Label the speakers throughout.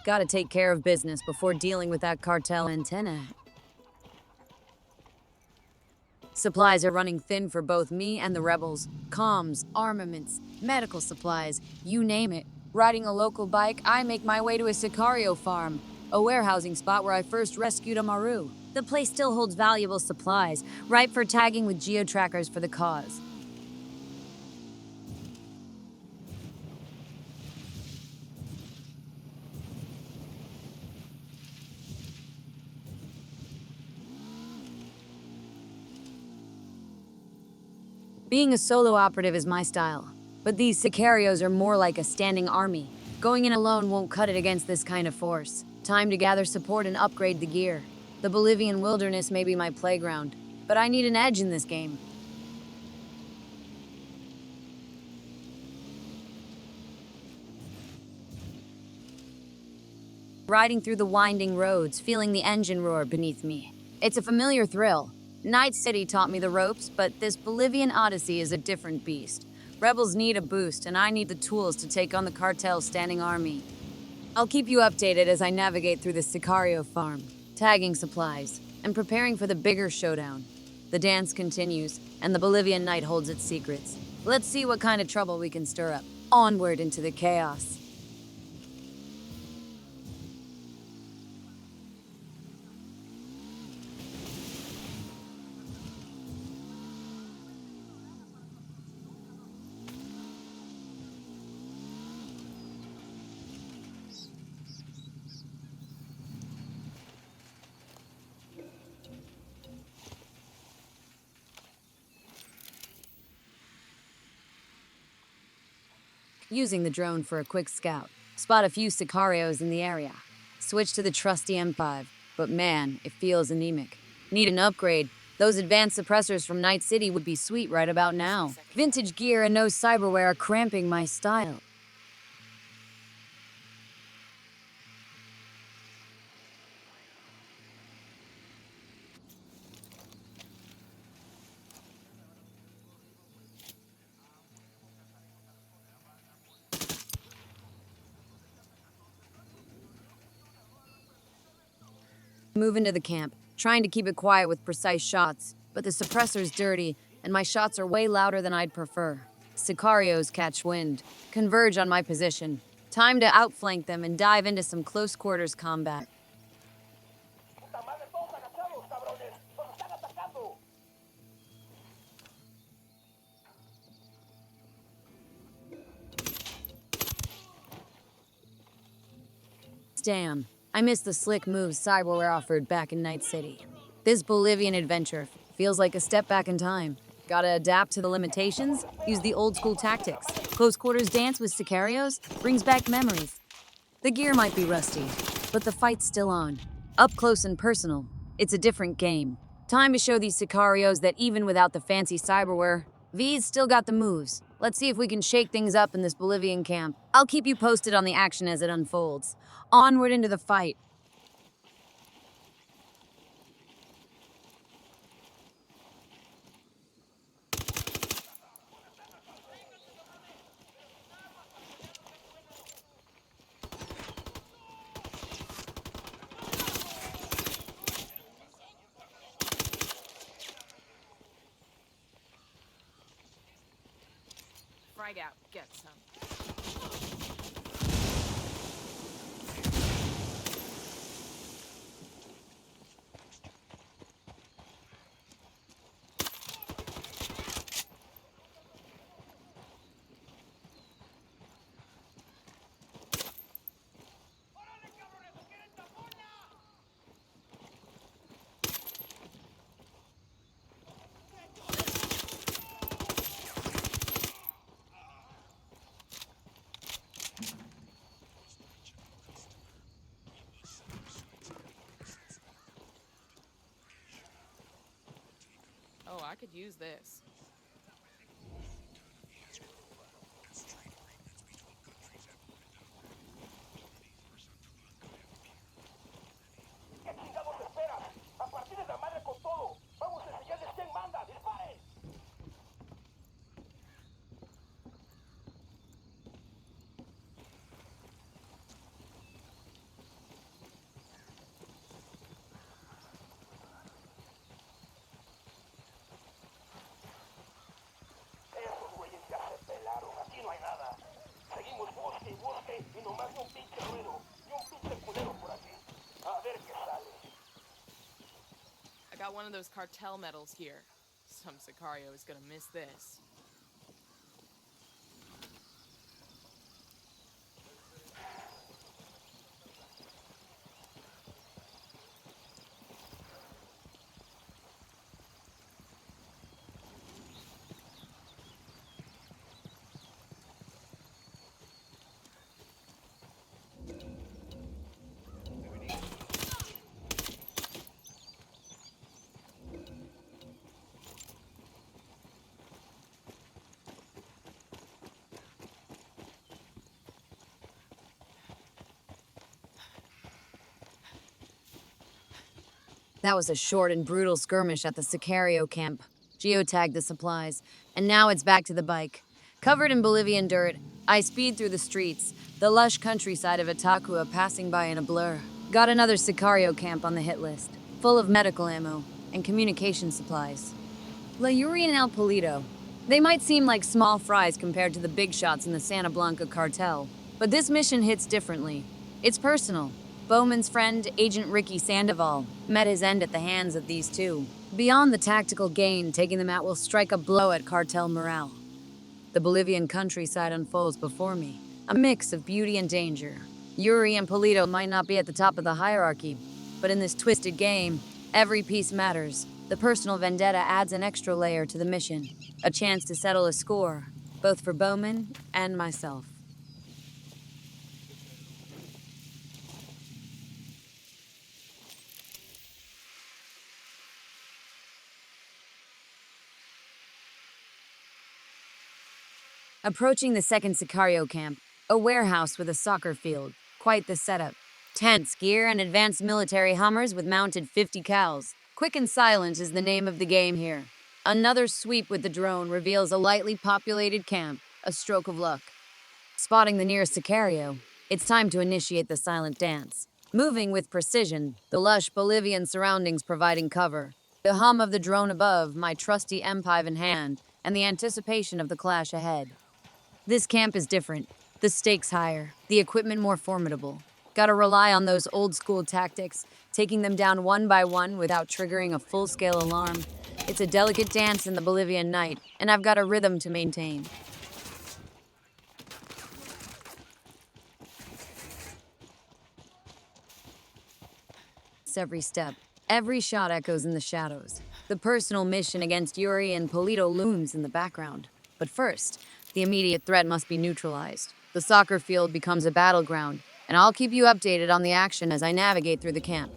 Speaker 1: Gotta take care of business before dealing with that cartel antenna. Supplies are running thin for both me and the rebels. Comms, armaments, medical supplies, you name it. Riding a local bike, I make my way to a Sario farm, a warehousing spot where I first rescued a Maru. The place still holds valuable supplies, ripe for tagging with geo-trackers for the cause. Being a solo operative is my style, but these Sicarios are more like a standing army. Going in alone won't cut it against this kind of force. Time to gather support and upgrade the gear. The Bolivian wilderness may be my playground, but I need an edge in this game. Riding through the winding roads, feeling the engine roar beneath me. It's a familiar thrill. Night City taught me the ropes, but this Bolivian odyssey is a different beast. Rebels need a boost, and I need the tools to take on the cartel's standing army. I'll keep you updated as I navigate through the Sario farm, tagging supplies, and preparing for the bigger showdown. The dance continues, and the Bolivian night holds its secrets. Let's see what kind of trouble we can stir up. Onward into the chaos. Using the drone for a quick scout. Spot a few Sicarios in the area. Switch to the trusty M5, but man, it feels anemic. Need an upgrade. Those advanced suppressors from Night City would be sweet right about now. Vintage gear and no cyberware are cramping my style. Move into the camp, trying to keep it quiet with precise shots, but the suppressor's dirty, and my shots are way louder than I'd prefer. Sicarios catch wind, converge on my position. Time to outflank them and dive into some close quarters combat. Damn, I miss the slick moves cyberware offered back in Night City. This Bolivian adventure feels like a step back in time. Gotta adapt to the limitations, use the old school tactics. Close quarters dance with Sicarios brings back memories. The gear might be rusty, but the fight's still on. Up close and personal, it's a different game. Time to show these Sicarios that even without the fancy cyberware, Vee's still got the moves. Let's see if we can shake things up in this Bolivian camp. I'll keep you posted on the action as it unfolds. Onward into the fight.
Speaker 2: Frag out, get some. Oh, I could use this. got one of those cartel medals here. Some Sicario is gonna miss this.
Speaker 1: That was a short and brutal skirmish at the Sario camp. Geotagged the supplies, and now it's back to the bike. Covered in Bolivian dirt, I speed through the streets, the lush countryside of Itacua passing by in a blur. Got another Sicario camp on the hit list, full of medical ammo and communication supplies. La Yuri and El Polito. They might seem like small fries compared to the big shots in the Santa Blanca cartel, but this mission hits differently. It's personal. Bowman's friend, Agent Ricky Sandoval, met his end at the hands of these two. Beyond the tactical gain, taking them out will strike a blow at cartel morale. The Bolivian countryside unfolds before me, a mix of beauty and danger. Yuri and Polito might not be at the top of the hierarchy, but in this twisted game, every piece matters. The personal vendetta adds an extra layer to the mission, a chance to settle a score, both for Bowman and myself. Approaching the second Sicario camp, a warehouse with a soccer field. Quite the setup. Tents, gear, and advanced military Hummers with mounted 50 cals. Quick and silent is the name of the game here. Another sweep with the drone reveals a lightly populated camp, a stroke of luck. Spotting the nearest Sicario, it's time to initiate the silent dance. Moving with precision, the lush Bolivian surroundings providing cover. The hum of the drone above, my trusty M5 in hand, and the anticipation of the clash ahead. This camp is different. The stakes higher, the equipment more formidable. Gotta rely on those old school tactics, taking them down one by one without triggering a full-scale alarm. It's a delicate dance in the Bolivian night, and I've got a rhythm to maintain. Every step, every shot echoes in the shadows. The personal mission against Yuri and Polito looms in the background. But first, the immediate threat must be neutralized. The soccer field becomes a battleground, and I'll keep you updated on the action as I navigate through the camp.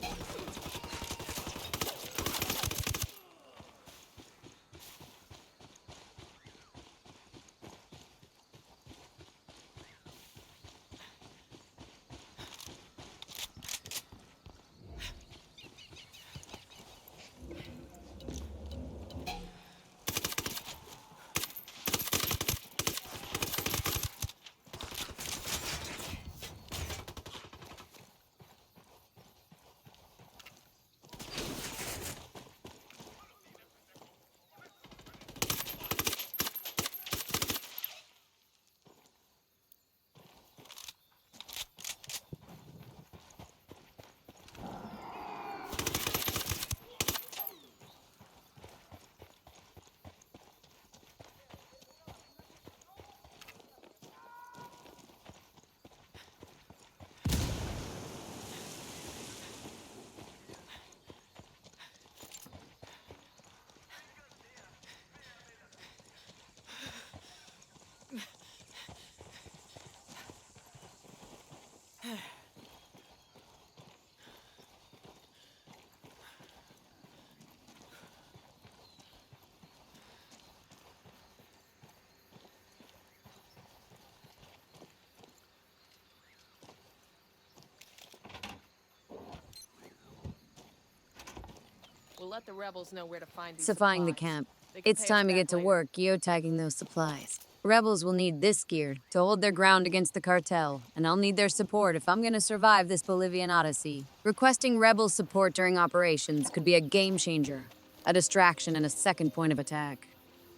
Speaker 2: We'll let the rebels know where to find these
Speaker 1: Pacifying the
Speaker 2: supplies.
Speaker 1: camp.
Speaker 2: They can
Speaker 1: It's
Speaker 2: pay us
Speaker 1: time to
Speaker 2: back
Speaker 1: get to
Speaker 2: later.
Speaker 1: work geotagging those supplies. Rebels will need this gear to hold their ground against the cartel, and I'll need their support if I'm going to survive this Bolivian odyssey. Requesting rebel support during operations could be a game changer, a distraction and a second point of attack.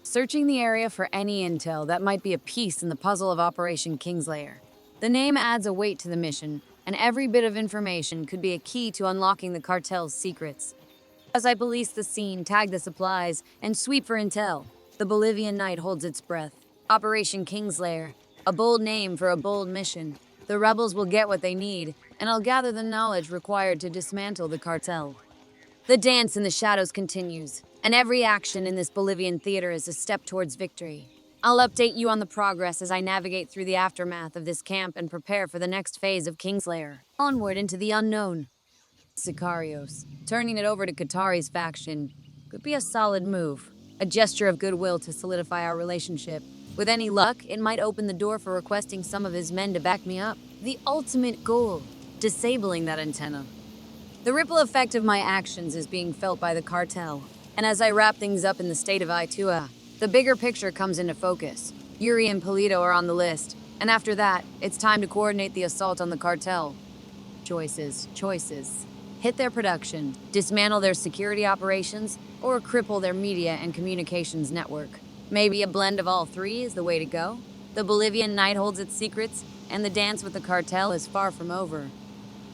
Speaker 1: Searching the area for any intel that might be a piece in the puzzle of Operation Kingslayer. The name adds a weight to the mission, and every bit of information could be a key to unlocking the cartel's secrets. As I police the scene, tag the supplies, and sweep for intel, the Bolivian night holds its breath. Operation Kingslayer, a bold name for a bold mission. The rebels will get what they need, and I'll gather the knowledge required to dismantle the cartel. The dance in the shadows continues, and every action in this Bolivian theater is a step towards victory. I'll update you on the progress as I navigate through the aftermath of this camp and prepare for the next phase of Kingslayer. Onward into the unknown. Sicarios. Turning it over to Qatari's faction could be a solid move, a gesture of goodwill to solidify our relationship. With any luck, it might open the door for requesting some of his men to back me up. The ultimate goal, disabling that antenna. The ripple effect of my actions is being felt by the cartel, and as I wrap things up in the state of Itua, the bigger picture comes into focus. Yuri and Polito are on the list, and after that, it's time to coordinate the assault on the cartel. Choices. Hit their production, dismantle their security operations, or cripple their media and communications network. Maybe a blend of all three is the way to go. The Bolivian night holds its secrets, and the dance with the cartel is far from over.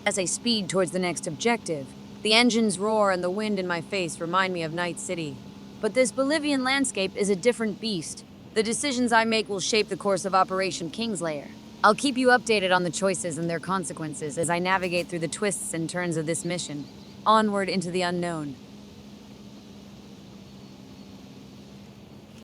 Speaker 1: As I speed towards the next objective, the engines roar and the wind in my face remind me of Night City. But this Bolivian landscape is a different beast. The decisions I make will shape the course of Operation Kingslayer. I'll keep you updated on the choices and their consequences as I navigate through the twists and turns of this mission. Onward into the unknown.